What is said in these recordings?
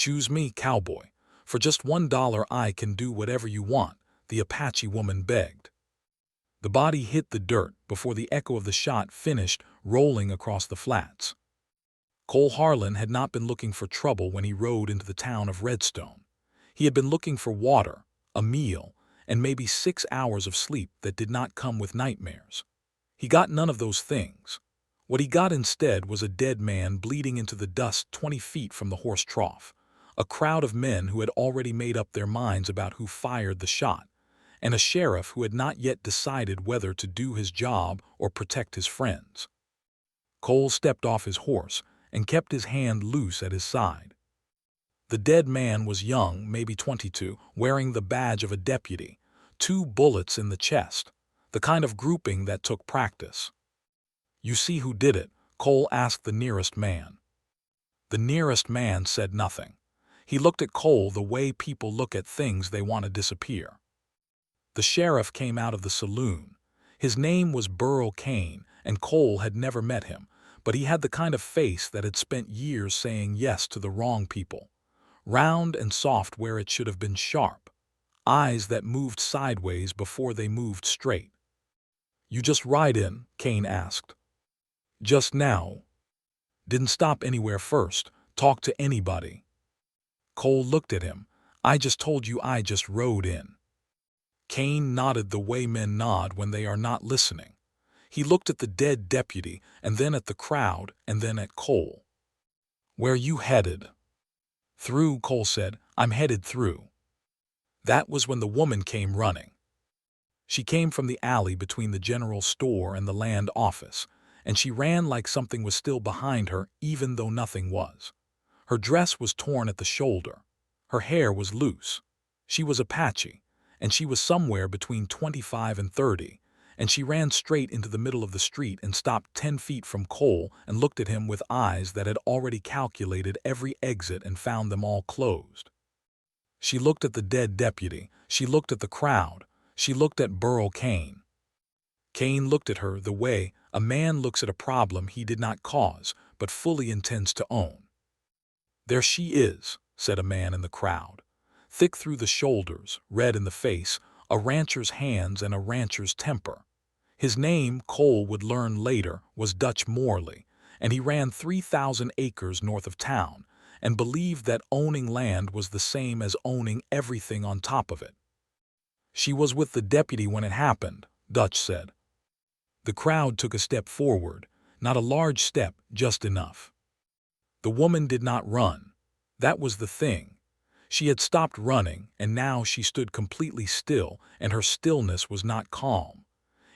"Choose me, cowboy. For just $1 I can do whatever you want," the Apache woman begged. The body hit the dirt before the echo of the shot finished rolling across the flats. Cole Harlan had not been looking for trouble when he rode into the town of Redstone. He had been looking for water, a meal, and maybe 6 hours of sleep that did not come with nightmares. He got none of those things. What he got instead was a dead man bleeding into the dust 20 feet from the horse trough, a crowd of men who had already made up their minds about who fired the shot, and a sheriff who had not yet decided whether to do his job or protect his friends. Cole stepped off his horse and kept his hand loose at his side. The dead man was young, maybe 22, wearing the badge of a deputy, 2 bullets in the chest, the kind of grouping that took practice. "You see who did it?" Cole asked the nearest man. The nearest man said nothing. He looked at Cole the way people look at things they want to disappear. The sheriff came out of the saloon. His name was Burl Cain, and Cole had never met him, but he had the kind of face that had spent years saying yes to the wrong people. Round and soft where it should have been sharp. Eyes that moved sideways before they moved straight. "You just ride in?" Cain asked. "Just now. Didn't stop anywhere first, talk to anybody." Cole looked at him. "I just told you I just rode in." Cain nodded the way men nod when they are not listening. He looked at the dead deputy, and then at the crowd, and then at Cole. "Where you headed?" "Through," Cole said. "I'm headed through." That was when the woman came running. She came from the alley between the general store and the land office, and she ran like something was still behind her even though nothing was. Her dress was torn at the shoulder. Her hair was loose. She was Apache, and she was somewhere between 25 and 30, and she ran straight into the middle of the street and stopped 10 feet from Cole and looked at him with eyes that had already calculated every exit and found them all closed. She looked at the dead deputy. She looked at the crowd. She looked at Burl Cain. Cain looked at her the way a man looks at a problem he did not cause but fully intends to own. "There she is," said a man in the crowd. Thick through the shoulders, red in the face, a rancher's hands and a rancher's temper. His name, Cole would learn later, was Dutch Morley, and he ran 3,000 acres north of town and believed that owning land was the same as owning everything on top of it. "She was with the deputy when it happened," Dutch said. The crowd took a step forward, not a large step, just enough. The woman did not run. That was the thing. She had stopped running, and now she stood completely still, and her stillness was not calm.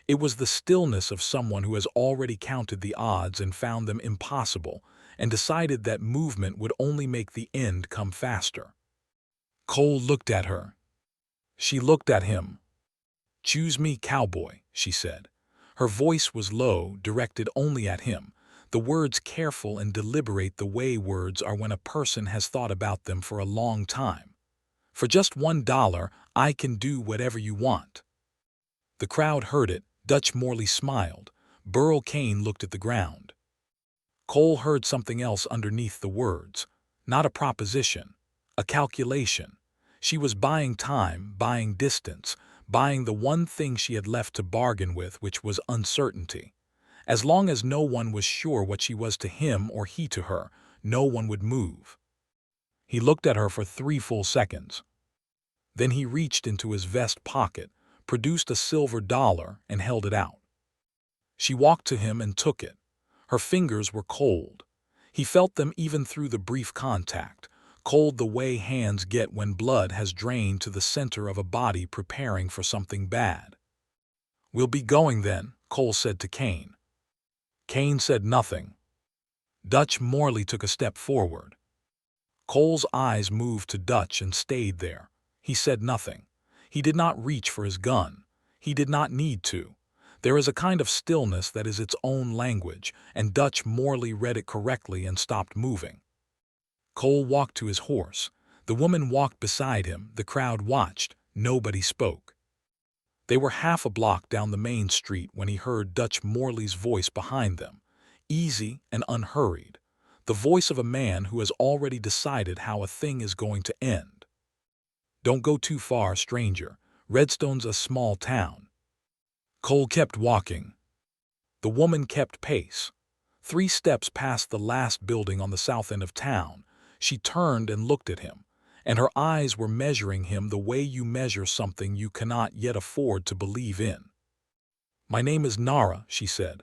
It was the stillness of someone who has already counted the odds and found them impossible, and decided that movement would only make the end come faster. Cole looked at her. She looked at him. "Choose me, cowboy," she said. Her voice was low, directed only at him, the words careful and deliberate the way words are when a person has thought about them for a long time. "For just $1, I can do whatever you want." The crowd heard it. Dutch Morley smiled. Burl Cain looked at the ground. Cole heard something else underneath the words. Not a proposition, a calculation. She was buying time, buying distance, buying the one thing she had left to bargain with, which was uncertainty. As long as no one was sure what she was to him or he to her, no one would move. He looked at her for 3 full seconds. Then he reached into his vest pocket, produced a silver dollar, and held it out. She walked to him and took it. Her fingers were cold. He felt them even through the brief contact, cold the way hands get when blood has drained to the center of a body preparing for something bad. "We'll be going then," Cole said to Cain. Cain said nothing. Dutch Morley took a step forward. Cole's eyes moved to Dutch and stayed there. He said nothing. He did not reach for his gun. He did not need to. There is a kind of stillness that is its own language, and Dutch Morley read it correctly and stopped moving. Cole walked to his horse. The woman walked beside him. The crowd watched. Nobody spoke. They were half a block down the main street when he heard Dutch Morley's voice behind them, easy and unhurried. the voice of a man who has already decided how a thing is going to end. Don't go too far, stranger. Redstone's a small town. Cole kept walking. The woman kept pace. 3 steps past the last building on the south end of town, she turned and looked at him, and her eyes were measuring him the way you measure something you cannot yet afford to believe in. "My name is Nara," she said.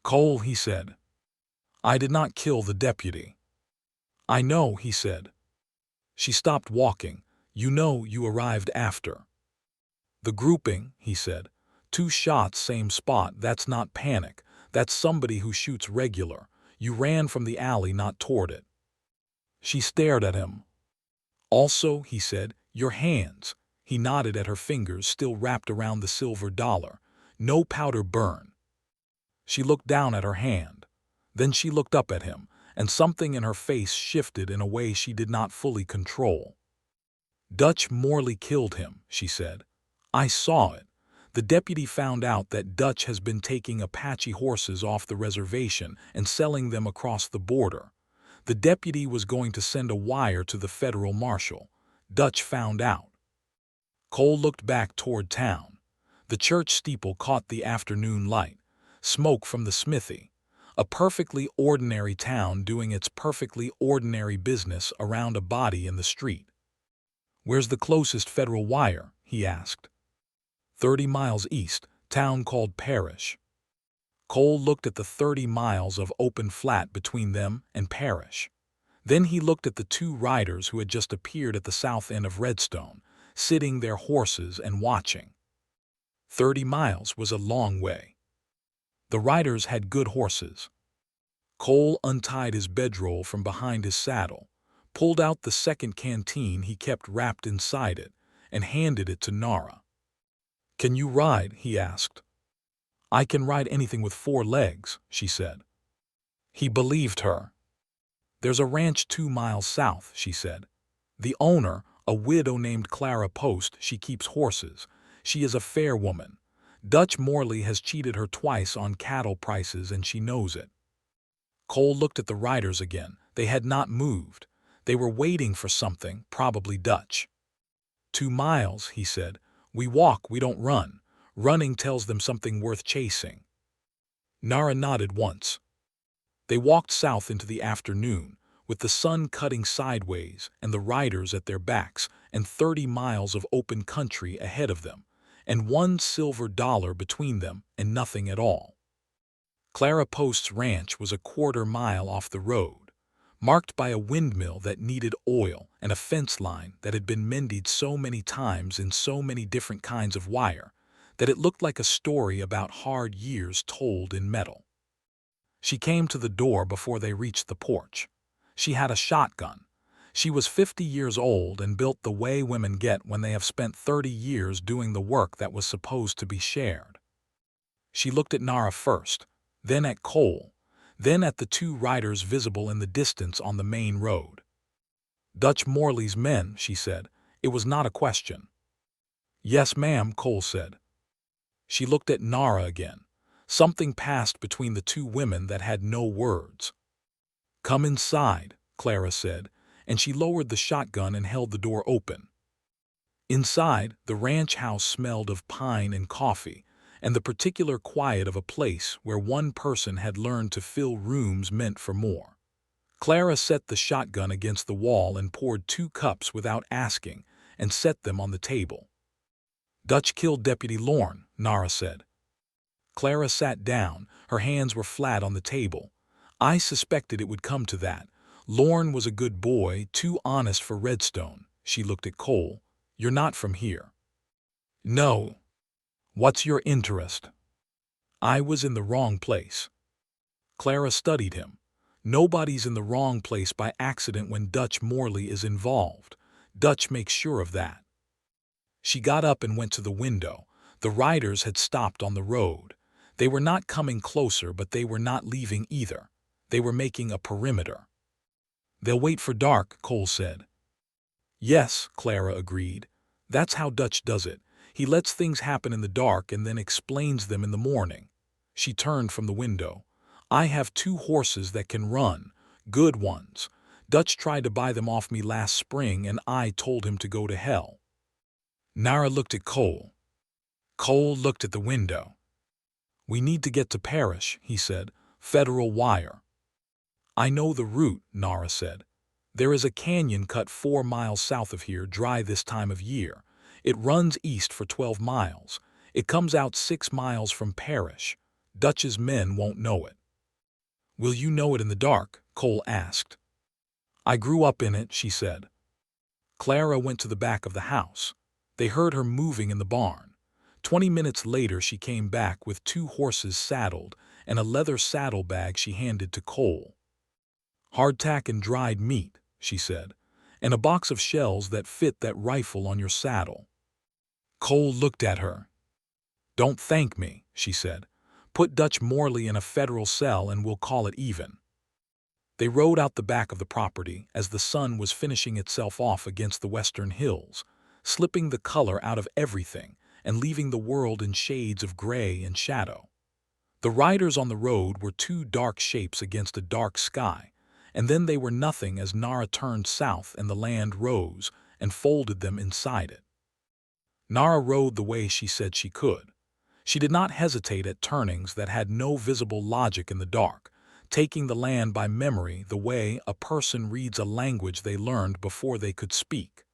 "Cole," he said. "I did not kill the deputy." "I know," he said. She stopped walking. "You know you arrived after." "The grouping," he said. 2 shots, same spot. That's not panic. That's somebody who shoots regular. You ran from the alley, not toward it." She stared at him. "Also," he said, "your hands." He nodded at her fingers still wrapped around the silver dollar. "No powder burn." She looked down at her hand. Then she looked up at him, and something in her face shifted in a way she did not fully control. "Dutch Morley killed him," she said. "I saw it. The deputy found out that Dutch has been taking Apache horses off the reservation and selling them across the border. The deputy was going to send a wire to the federal marshal. Dutch found out." Cole looked back toward town. The church steeple caught the afternoon light. Smoke from the smithy. A perfectly ordinary town doing its perfectly ordinary business around a body in the street. "Where's the closest federal wire?" he asked. 30 miles east, town called Parish." Cole looked at the 30 miles of open flat between them and Parish. Then he looked at the 2 riders who had just appeared at the south end of Redstone, sitting their horses and watching. 30 miles was a long way. The riders had good horses. Cole untied his bedroll from behind his saddle, pulled out the second canteen he kept wrapped inside it, and handed it to Nara. "Can you ride?" he asked. "I can ride anything with 4 legs," she said. He believed her. "There's a ranch 2 miles south," she said. "The owner, a widow named Clara Post, she keeps horses. She is a fair woman. Dutch Morley has cheated her twice on cattle prices and she knows it." Cole looked at the riders again. They had not moved. They were waiting for something, probably Dutch. 2 miles, he said. "We walk, we don't run. Running tells them something worth chasing." Nara nodded once. They walked south into the afternoon, with the sun cutting sideways and the riders at their backs, and 30 miles of open country ahead of them, and 1 silver dollar between them and nothing at all. Clara Post's ranch was a 1/4 mile off the road, marked by a windmill that needed oil and a fence line that had been mended so many times in so many different kinds of wire that it looked like a story about hard years told in metal. She came to the door before they reached the porch. She had a shotgun. She was 50 years old and built the way women get when they have spent 30 years doing the work that was supposed to be shared. She looked at Nara first, then at Cole, then at the 2 riders visible in the distance on the main road. "Dutch Morley's men," she said. It was not a question. "Yes, ma'am," Cole said. She looked at Nara again. Something passed between the 2 women that had no words. "Come inside," Clara said, and she lowered the shotgun and held the door open. Inside, the ranch house smelled of pine and coffee, and the particular quiet of a place where one person had learned to fill rooms meant for more. Clara set the shotgun against the wall and poured 2 cups without asking and set them on the table. "Dutch killed Deputy Lorne," Nara said. Clara sat down. Her hands were flat on the table. "I suspected it would come to that. Lorne was a good boy, too honest for Redstone." She looked at Cole. "You're not from here." "No." "What's your interest?" "I was in the wrong place." Clara studied him. "Nobody's in the wrong place by accident when Dutch Morley is involved. Dutch makes sure of that." She got up and went to the window. The riders had stopped on the road. They were not coming closer, but they were not leaving either. They were making a perimeter. "They'll wait for dark," Cole said. "Yes," Clara agreed. "That's how Dutch does it. He lets things happen in the dark and then explains them in the morning." She turned from the window. "I have 2 horses that can run. Good ones. Dutch tried to buy them off me last spring and I told him to go to hell. Nara looked at Cole. Cole looked at the window. We need to get to Parrish, he said. Federal wire. I know the route, Nara said. There is a canyon cut 4 miles south of here, dry this time of year. It runs east for 12 miles. It comes out 6 miles from Parrish. Dutch's men won't know it. Will you know it in the dark? Cole asked. I grew up in it, she said. Clara went to the back of the house. They heard her moving in the barn. 20 minutes later she came back with 2 horses saddled and a leather saddlebag she handed to Cole. Hardtack and dried meat, she said, and a box of shells that fit that rifle on your saddle. Cole looked at her. Don't thank me, she said. Put Dutch Morley in a federal cell and we'll call it even. They rode out the back of the property as the sun was finishing itself off against the western hills, slipping the color out of everything and leaving the world in shades of gray and shadow. The riders on the road were 2 dark shapes against a dark sky, and then they were nothing as Nara turned south and the land rose and folded them inside it. Nara rode the way she said she could. She did not hesitate at turnings that had no visible logic in the dark, taking the land by memory the way a person reads a language they learned before they could speak.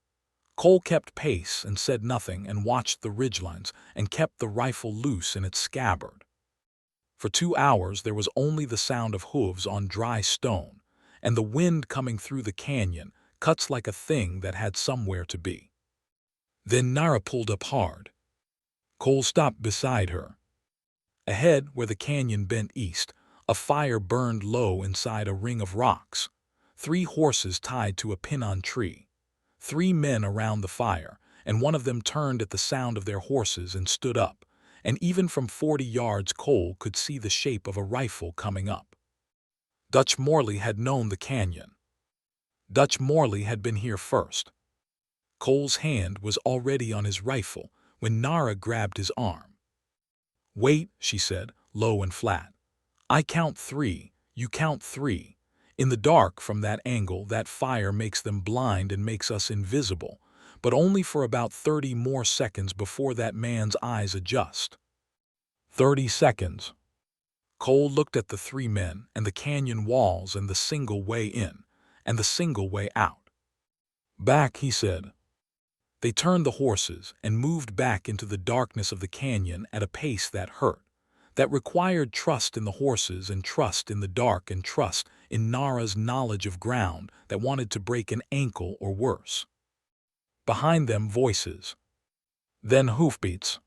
Cole kept pace and said nothing and watched the ridgelines and kept the rifle loose in its scabbard. For 2 hours there was only the sound of hooves on dry stone, and the wind coming through the canyon cuts like a thing that had somewhere to be. Then Nara pulled up hard. Cole stopped beside her. Ahead, where the canyon bent east, a fire burned low inside a ring of rocks. 3 horses tied to a pin-on tree. 3 men around the fire, and one of them turned at the sound of their horses and stood up, and even from 40 yards Cole could see the shape of a rifle coming up. Dutch Morley had known the canyon. Dutch Morley had been here first. Cole's hand was already on his rifle when Nara grabbed his arm. Wait, she said, low and flat. I count 3, you count 3. In the dark from that angle, that fire makes them blind and makes us invisible, but only for about 30 more seconds before that man's eyes adjust. 30 seconds. Cole looked at the 3 men and the canyon walls and the single way in and the single way out. Back, he said. They turned the horses and moved back into the darkness of the canyon at a pace that hurt, that required trust in the horses and trust in the dark and trust in Nara's knowledge of ground that wanted to break an ankle or worse. Behind them, voices. Then hoofbeats.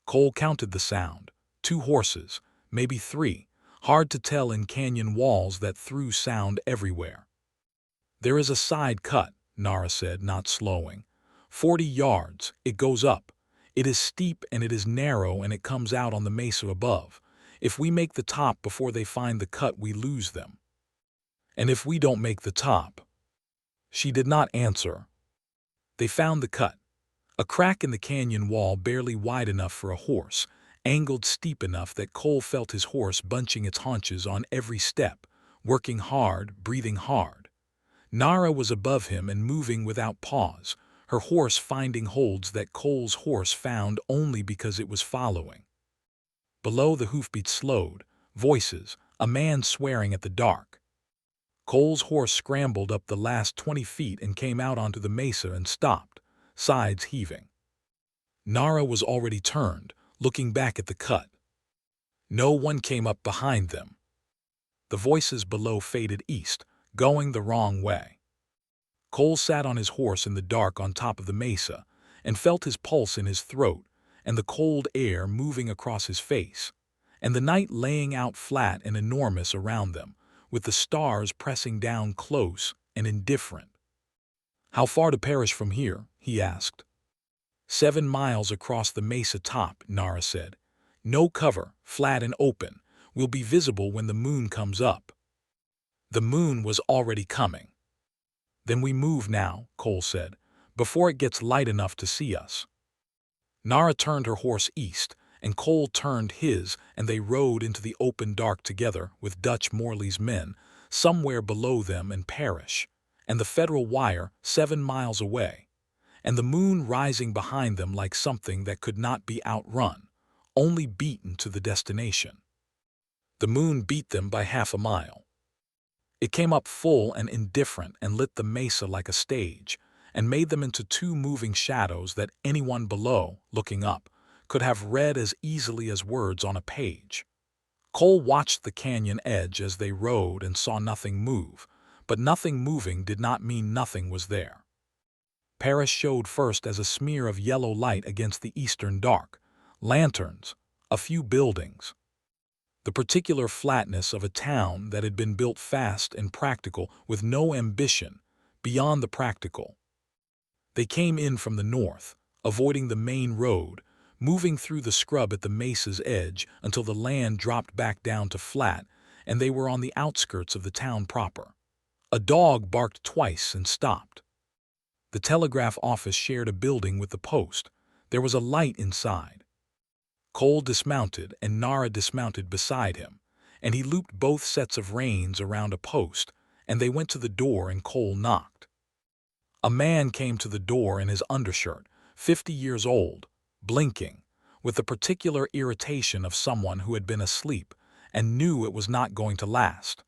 Cole counted the sound. 2 horses, maybe 3, hard to tell in canyon walls that threw sound everywhere. There is a side cut, Nara said, not slowing. 40 yards, it goes up. It is steep and it is narrow and it comes out on the mesa above. If we make the top before they find the cut, we lose them. And if we don't make the top? She did not answer. They found the cut. A crack in the canyon wall barely wide enough for a horse, angled steep enough that Cole felt his horse bunching its haunches on every step, working hard, breathing hard. Nara was above him and moving without pause, her horse finding holds that Cole's horse found only because it was following. Below, the hoofbeats slowed, voices, a man swearing at the dark. Cole's horse scrambled up the last 20 feet and came out onto the mesa and stopped, sides heaving. Nara was already turned, looking back at the cut. No one came up behind them. The voices below faded east, going the wrong way. Cole sat on his horse in the dark on top of the mesa and felt his pulse in his throat and the cold air moving across his face, and the night laying out flat and enormous around them, with the stars pressing down close and indifferent. How far to Parrish from here? He asked. 7 miles across the mesa top, Nara said. No cover, flat and open. We'll be visible when the moon comes up. The moon was already coming. Then we move now, Cole said, before it gets light enough to see us. Nara turned her horse east, and Cole turned his, and they rode into the open dark together with Dutch Morley's men, somewhere below them and perish, and the federal wire 7 miles away, and the moon rising behind them like something that could not be outrun, only beaten to the destination. The moon beat them by half a mile. It came up full and indifferent and lit the mesa like a stage, and made them into two moving shadows that anyone below, looking up, could have read as easily as words on a page. Cole watched the canyon edge as they rode and saw nothing move, but nothing moving did not mean nothing was there. Paris showed first as a smear of yellow light against the eastern dark, lanterns, a few buildings. The particular flatness of a town that had been built fast and practical with no ambition beyond the practical. They came in from the north, avoiding the main road, moving through the scrub at the mesa's edge until the land dropped back down to flat and they were on the outskirts of the town proper. A dog barked twice and stopped. The telegraph office shared a building with the post. There was a light inside. Cole dismounted and Nara dismounted beside him, and he looped both sets of reins around a post, and they went to the door and Cole knocked. A man came to the door in his undershirt, 50 years old, blinking, with the particular irritation of someone who had been asleep and knew it was not going to last.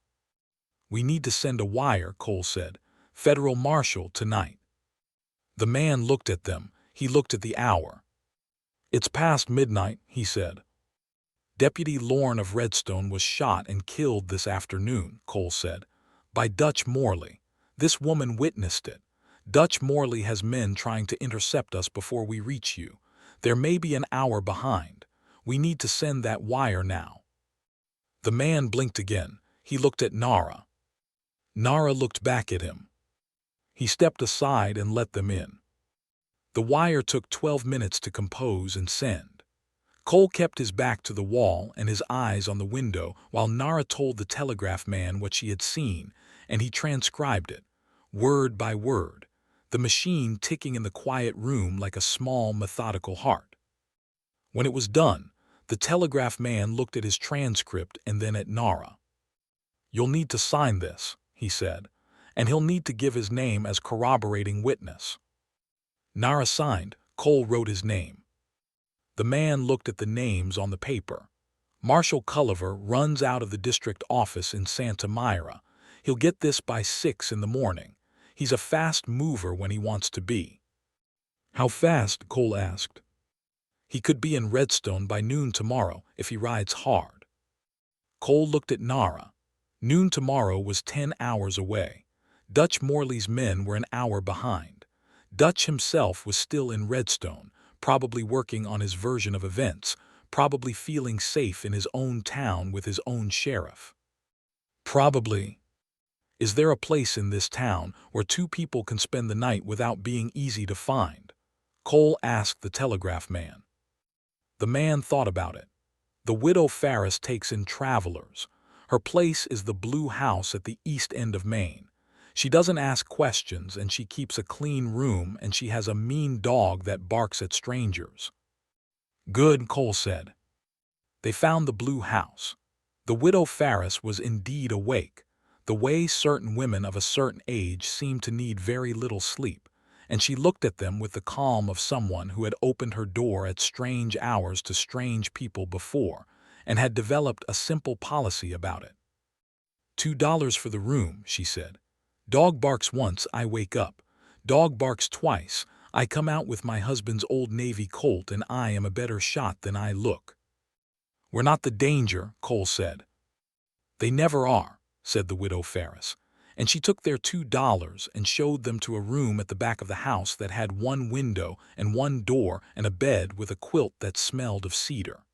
"We need to send a wire," Cole said. "Federal marshal tonight." The man looked at them. He looked at the hour. "It's past midnight," he said. "Deputy Lorne of Redstone was shot and killed this afternoon," Cole said, "by Dutch Morley. This woman witnessed it. Dutch Morley has men trying to intercept us before we reach you. There may be an hour behind. We need to send that wire now." The man blinked again. He looked at Nara. Nara looked back at him. He stepped aside and let them in. The wire took 12 minutes to compose and send. Cole kept his back to the wall and his eyes on the window while Nara told the telegraph man what she had seen, and he transcribed it, word by word, the machine ticking in the quiet room like a small, methodical heart. When it was done, the telegraph man looked at his transcript and then at Nara. "You'll need to sign this," he said, "and he'll need to give his name as corroborating witness." Nara signed. Cole wrote his name. The man looked at the names on the paper. "Marshal Culliver runs out of the district office in Santa Myra. He'll get this by 6 in the morning. He's a fast mover when he wants to be." "How fast?" Cole asked. "He could be in Redstone by noon tomorrow if he rides hard." Cole looked at Nara. Noon tomorrow was 10 hours away. Dutch Morley's men were an hour behind. Dutch himself was still in Redstone, probably working on his version of events, probably feeling safe in his own town with his own sheriff. Probably. Is there a place in this town where two people can spend the night without being easy to find? Cole asked the telegraph man. The man thought about it. The widow Ferris takes in travelers. Her place is the blue house at the east end of Maine. She doesn't ask questions and she keeps a clean room and she has a mean dog that barks at strangers. "Good," Cole said. They found the blue house. The widow Ferris was indeed awake, the way certain women of a certain age seem to need very little sleep, and she looked at them with the calm of someone who had opened her door at strange hours to strange people before and had developed a simple policy about it. $2 for the room," she said. "Dog barks once, I wake up. Dog barks twice, I come out with my husband's old Navy Colt and I am a better shot than I look." "We're not the danger," Cole said. "They never are," said the widow Ferris, and she took their $2 and showed them to a room at the back of the house that had one window and one door and a bed with a quilt that smelled of cedar.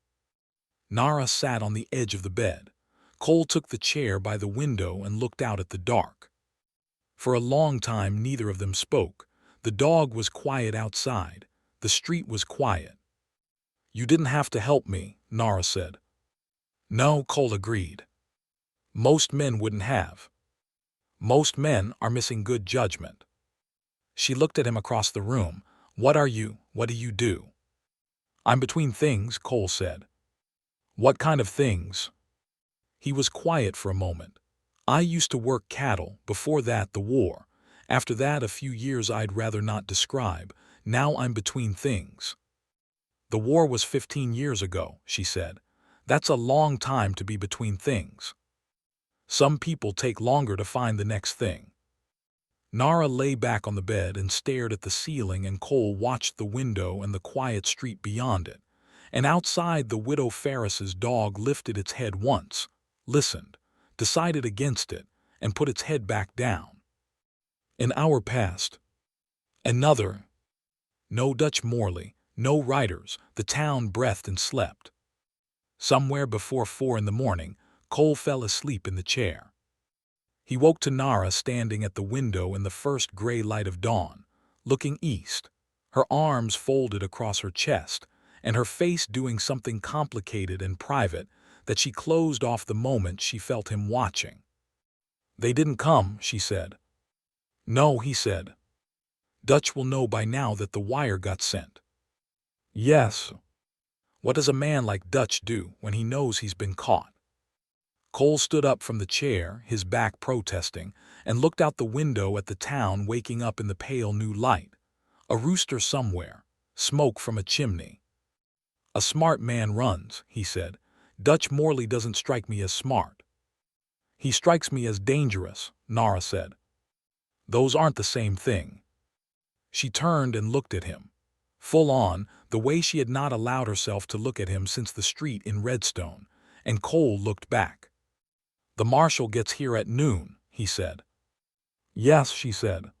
Nara sat on the edge of the bed. Cole took the chair by the window and looked out at the dark. For a long time neither of them spoke. The dog was quiet outside. The street was quiet. "You didn't have to help me," Nara said. "No," Cole agreed. "Most men wouldn't have. Most men are missing good judgment." She looked at him across the room. "What are you? What do you do?" "I'm between things," Cole said. "What kind of things?" He was quiet for a moment. I used to work cattle, before that the war. After that a few years I'd rather not describe. Now I'm between things. The war was 15 years ago, she said. That's a long time to be between things. Some people take longer to find the next thing. Nara lay back on the bed and stared at the ceiling, and Cole watched the window and the quiet street beyond it. And outside, the widow Ferris's dog lifted its head once, listened, decided against it, and put its head back down. An hour passed. Another. No Dutch Morley, no riders. The town breathed and slept. Somewhere before 4 in the morning, Cole fell asleep in the chair. He woke to Nara standing at the window in the first gray light of dawn, looking east, her arms folded across her chest, and her face doing something complicated and private that she closed off the moment she felt him watching. "They didn't come," she said. "No," he said. "Dutch will know by now that the wire got sent." "Yes." "What does a man like Dutch do when he knows he's been caught?" Cole stood up from the chair, his back protesting, and looked out the window at the town waking up in the pale new light. A rooster somewhere, smoke from a chimney. "A smart man runs," he said. "Dutch Morley doesn't strike me as smart." "He strikes me as dangerous," Nara said. "Those aren't the same thing." She turned and looked at him, full on, the way she had not allowed herself to look at him since the street in Redstone, and Cole looked back. "The marshal gets here at noon," he said. "Yes," she said.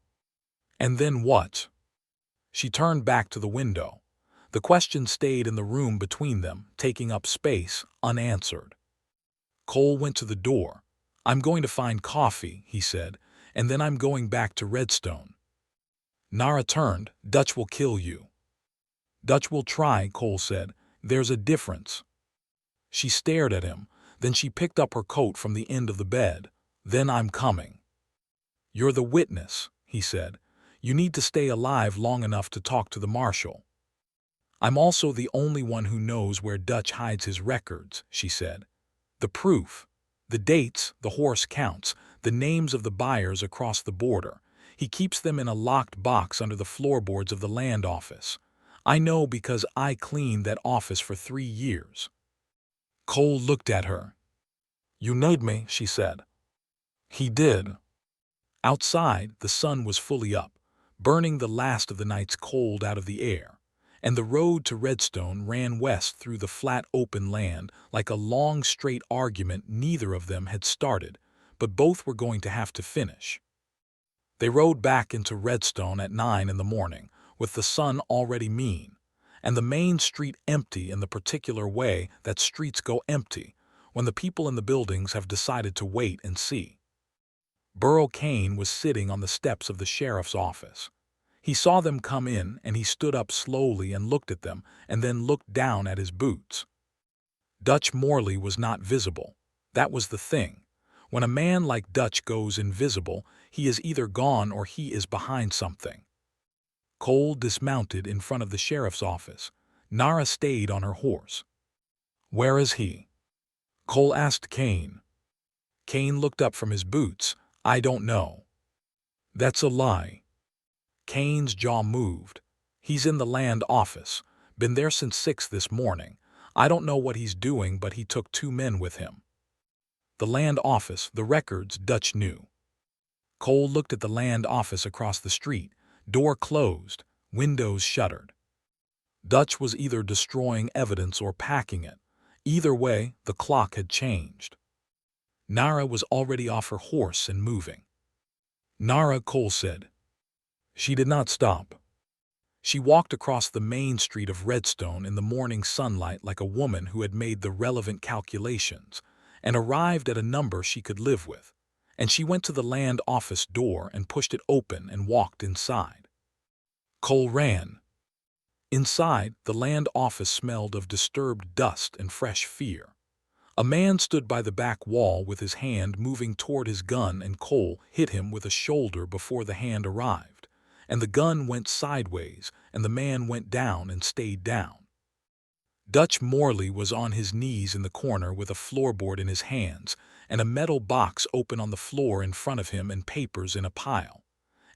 "And then what?" She turned back to the window. The question stayed in the room between them, taking up space, unanswered. Cole went to the door. "I'm going to find coffee," he said, "and then I'm going back to Redstone." Nara turned. "Dutch will kill you." "Dutch will try," Cole said. "There's a difference." She stared at him. Then she picked up her coat from the end of the bed. "Then I'm coming." "You're the witness," he said. "You need to stay alive long enough to talk to the marshal." "I'm also the only one who knows where Dutch hides his records," she said. "The proof, the dates, the horse counts, the names of the buyers across the border. He keeps them in a locked box under the floorboards of the land office. I know because I cleaned that office for 3 years." Cole looked at her. "You need me," she said. He did. Outside, the sun was fully up, burning the last of the night's cold out of the air, and the road to Redstone ran west through the flat open land like a long straight argument neither of them had started, but both were going to have to finish. They rode back into Redstone at 9 in the morning, with the sun already mean, and the main street empty in the particular way that streets go empty when the people in the buildings have decided to wait and see. Burl Kane was sitting on the steps of the sheriff's office. He saw them come in, and he stood up slowly and looked at them, and then looked down at his boots. Dutch Morley was not visible. That was the thing. When a man like Dutch goes invisible, he is either gone or he is behind something. Cole dismounted in front of the sheriff's office. Nara stayed on her horse. "Where is he?" Cole asked Kane. Kane looked up from his boots. "I don't know." "That's a lie." Kane's jaw moved. "He's in the land office. Been there since 6 this morning. I don't know what he's doing, but he took 2 men with him." The land office, the records, Dutch knew. Cole looked at the land office across the street. Door closed, windows shuttered. Dutch was either destroying evidence or packing it. Either way, the clock had changed. Nara was already off her horse and moving. "Nara," Cole said. She did not stop. She walked across the main street of Redstone in the morning sunlight like a woman who had made the relevant calculations and arrived at a number she could live with, and she went to the land office door and pushed it open and walked inside. Cole ran. Inside, the land office smelled of disturbed dust and fresh fear. A man stood by the back wall with his hand moving toward his gun, and Cole hit him with a shoulder before the hand arrived, and the gun went sideways, and the man went down and stayed down. Dutch Morley was on his knees in the corner with a floorboard in his hands, and a metal box open on the floor in front of him and papers in a pile.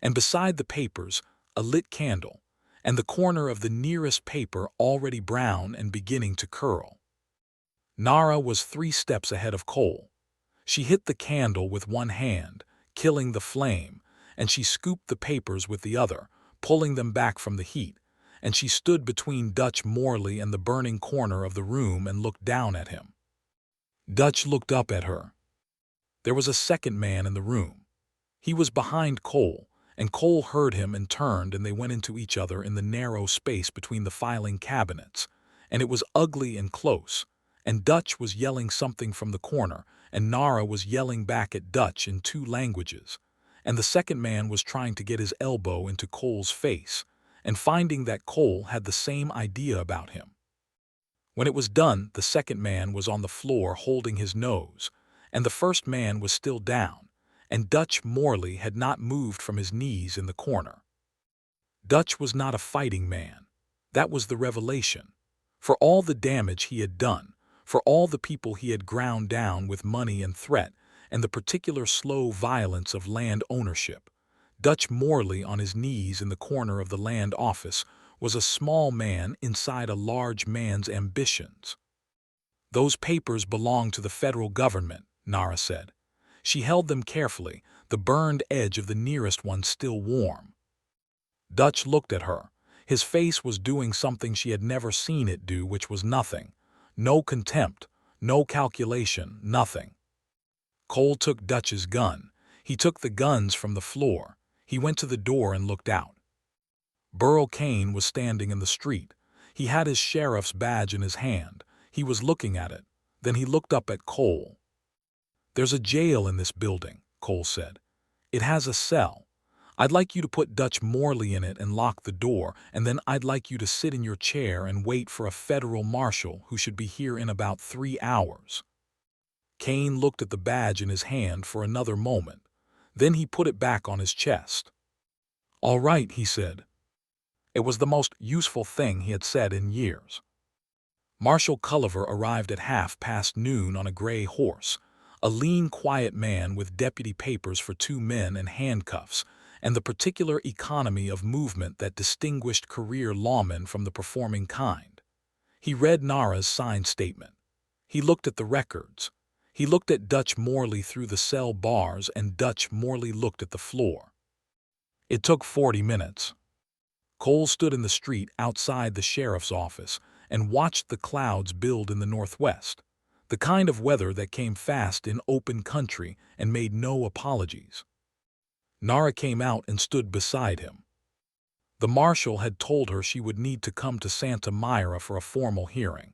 And beside the papers, a lit candle, and the corner of the nearest paper already brown and beginning to curl. Nara was 3 steps ahead of Cole. She hit the candle with one hand, killing the flame, and she scooped the papers with the other, pulling them back from the heat, and she stood between Dutch Morley and the burning corner of the room and looked down at him. Dutch looked up at her. There was a second man in the room. He was behind Cole, and Cole heard him and turned, and they went into each other in the narrow space between the filing cabinets, and it was ugly and close, and Dutch was yelling something from the corner, and Nara was yelling back at Dutch in 2 languages, and the second man was trying to get his elbow into Cole's face, and finding that Cole had the same idea about him. When it was done, the second man was on the floor holding his nose, and the first man was still down, and Dutch Morley had not moved from his knees in the corner. Dutch was not a fighting man. That was the revelation. For all the damage he had done, for all the people he had ground down with money and threat, and the particular slow violence of land ownership, Dutch Morley on his knees in the corner of the land office was a small man inside a large man's ambitions. "Those papers belong to the federal government," Nara said. She held them carefully, the burned edge of the nearest one still warm. Dutch looked at her. His face was doing something she had never seen it do, which was nothing. No contempt, no calculation, nothing. Cole took Dutch's gun. He took the guns from the floor. He went to the door and looked out. Burl Kane was standing in the street. He had his sheriff's badge in his hand. He was looking at it. Then he looked up at Cole. "There's a jail in this building," Cole said. "It has a cell. I'd like you to put Dutch Morley in it and lock the door, and then I'd like you to sit in your chair and wait for a federal marshal who should be here in about 3 hours." Kane looked at the badge in his hand for another moment. Then he put it back on his chest. "All right," he said. It was the most useful thing he had said in years. Marshal Culliver arrived at 12:30 on a gray horse, a lean, quiet man with deputy papers for 2 men and handcuffs, and the particular economy of movement that distinguished career lawmen from the performing kind. He read Nara's signed statement. He looked at the records. He looked at Dutch Morley through the cell bars, and Dutch Morley looked at the floor. It took 40 minutes. Cole stood in the street outside the sheriff's office and watched the clouds build in the northwest, the kind of weather that came fast in open country and made no apologies. Nara came out and stood beside him. The marshal had told her she would need to come to Santa Myra for a formal hearing.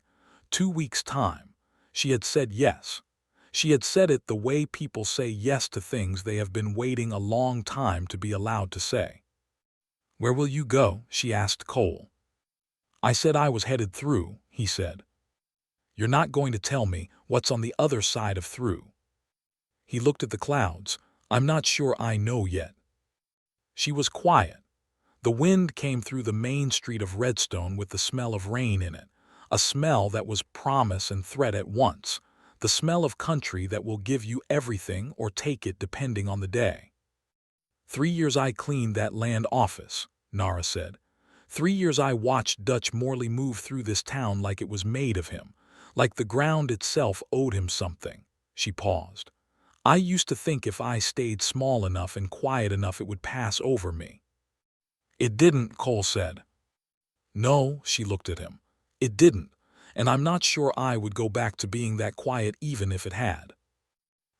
2 weeks' time. She had said yes. She had said it the way people say yes to things they have been waiting a long time to be allowed to say. "Where will you go?" she asked Cole. "I said I was headed through," he said. "You're not going to tell me what's on the other side of through." He looked at the clouds. "I'm not sure I know yet." She was quiet. The wind came through the main street of Redstone with the smell of rain in it, a smell that was promise and threat at once, the smell of country that will give you everything or take it depending on the day. 3 years I cleaned that land office," Nara said. 3 years I watched Dutch Morley move through this town like it was made of him, like the ground itself owed him something. She paused. "I used to think if I stayed small enough and quiet enough it would pass over me." "It didn't," Cole said. "No," she looked at him. "It didn't, and I'm not sure I would go back to being that quiet even if it had."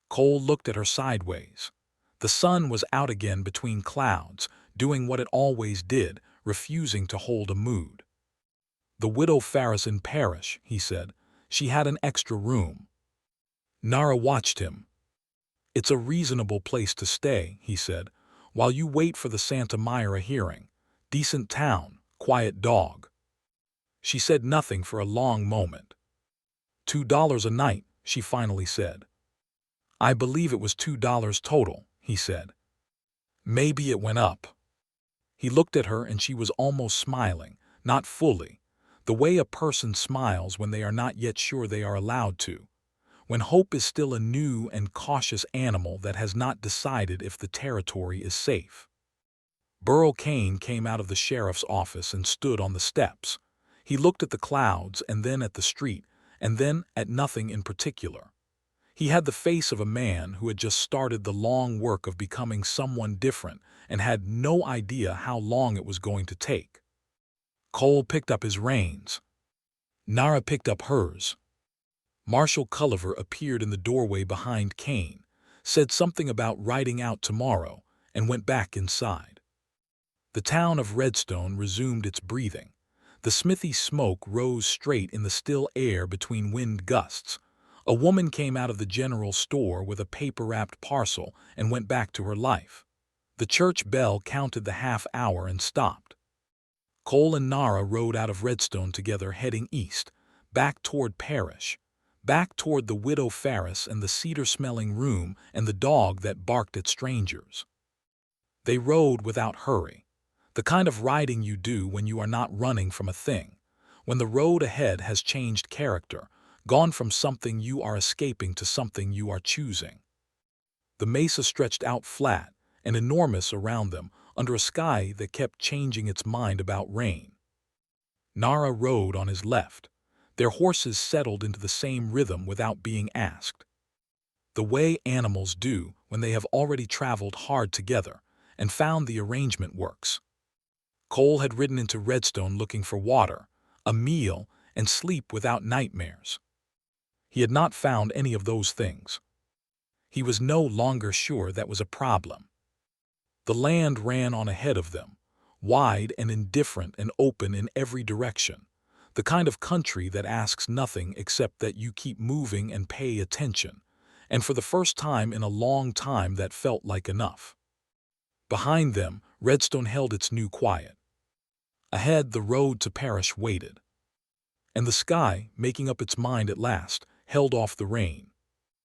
Cole looked at her sideways. The sun was out again between clouds, doing what it always did, refusing to hold a mood. "The widow Farrison Parish," he said. "She had an extra room." Nara watched him. "It's a reasonable place to stay," he said, "while you wait for the Santa Myra hearing. Decent town, quiet dog." She said nothing for a long moment. $2 a night, she finally said. "I believe it was $2 total," he said. "Maybe it went up." He looked at her and she was almost smiling, not fully, the way a person smiles when they are not yet sure they are allowed to. when hope is still a new and cautious animal that has not decided if the territory is safe. Burl Kane came out of the sheriff's office and stood on the steps. He looked at the clouds and then at the street, and then at nothing in particular. He had the face of a man who had just started the long work of becoming someone different and had no idea how long it was going to take. Cole picked up his reins. Nara picked up hers. Marshal Culliver appeared in the doorway behind Kane, said something about riding out tomorrow, and went back inside. The town of Redstone resumed its breathing. The smithy smoke rose straight in the still air between wind gusts. A woman came out of the general store with a paper-wrapped parcel and went back to her life. The church bell counted the half hour and stopped. Cole and Nara rode out of Redstone together, heading east, back toward Parrish, back toward the Widow Ferris and the cedar-smelling room and the dog that barked at strangers. They rode without hurry, the kind of riding you do when you are not running from a thing, when the road ahead has changed character, gone from something you are escaping to something you are choosing. The mesa stretched out flat and enormous around them under a sky that kept changing its mind about rain. Nara rode on his left. Their horses settled into the same rhythm without being asked. The way animals do when they have already traveled hard together and found the arrangement works. Cole had ridden into Redstone looking for water, a meal, and sleep without nightmares. He had not found any of those things. He was no longer sure that was a problem. The land ran on ahead of them, wide and indifferent and open in every direction, the kind of country that asks nothing except that you keep moving and pay attention, and for the first time in a long time that felt like enough. Behind them, Redstone held its new quiet. Ahead, the road to Parrish waited. And the sky, making up its mind at last, held off the rain.